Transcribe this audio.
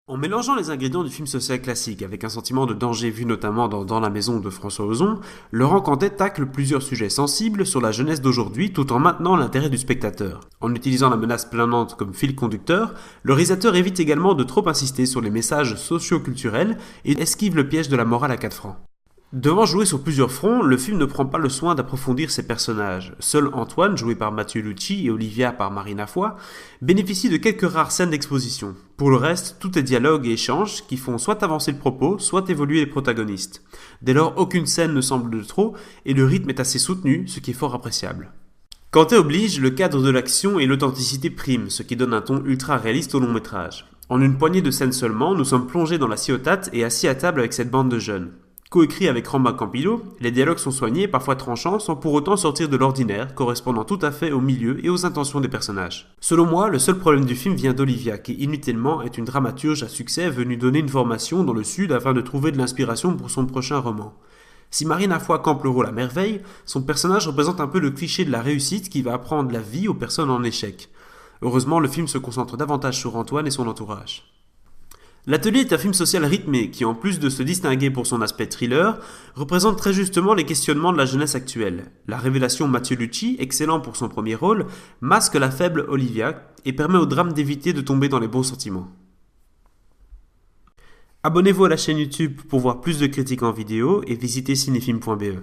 En mélangeant les ingrédients du film social classique avec un sentiment de danger vu notamment dans la maison de François Ozon, Laurent Cantet tacle plusieurs sujets sensibles sur la jeunesse d'aujourd'hui tout en maintenant l'intérêt du spectateur. En utilisant la menace planante comme fil conducteur, le réalisateur évite également de trop insister sur les messages socio-culturels et esquive le piège de la morale à 4 francs. Devant jouer sur plusieurs fronts, le film ne prend pas le soin d'approfondir ses personnages. Seul Antoine, joué par Mathieu Lucci, et Olivia par Marina Foy, bénéficie de quelques rares scènes d'exposition. Pour le reste, tout est dialogue et échange qui font soit avancer le propos, soit évoluer les protagonistes. Dès lors, aucune scène ne semble de trop, et le rythme est assez soutenu, ce qui est fort appréciable. Cantet oblige, le cadre de l'action et l'authenticité priment, ce qui donne un ton ultra réaliste au long métrage. En une poignée de scènes seulement, nous sommes plongés dans la ciotat et assis à table avec cette bande de jeunes. Coécrit avec Ramba Campillo, les dialogues sont soignés et parfois tranchants sans pour autant sortir de l'ordinaire, correspondant tout à fait au milieu et aux intentions des personnages. Selon moi, le seul problème du film vient d'Olivia, qui inutilement est une dramaturge à succès venue donner une formation dans le Sud afin de trouver de l'inspiration pour son prochain roman. Si Marina Foy campe le rôle à merveille, son personnage représente un peu le cliché de la réussite qui va apprendre la vie aux personnes en échec. Heureusement, le film se concentre davantage sur Antoine et son entourage. L'Atelier est un film social rythmé qui, en plus de se distinguer pour son aspect thriller, représente très justement les questionnements de la jeunesse actuelle. La révélation Mathieu Lucci, excellent pour son premier rôle, masque la faible Olivia et permet au drame d'éviter de tomber dans les bons sentiments. Abonnez-vous à la chaîne YouTube pour voir plus de critiques en vidéo et visitez cinefilm.be.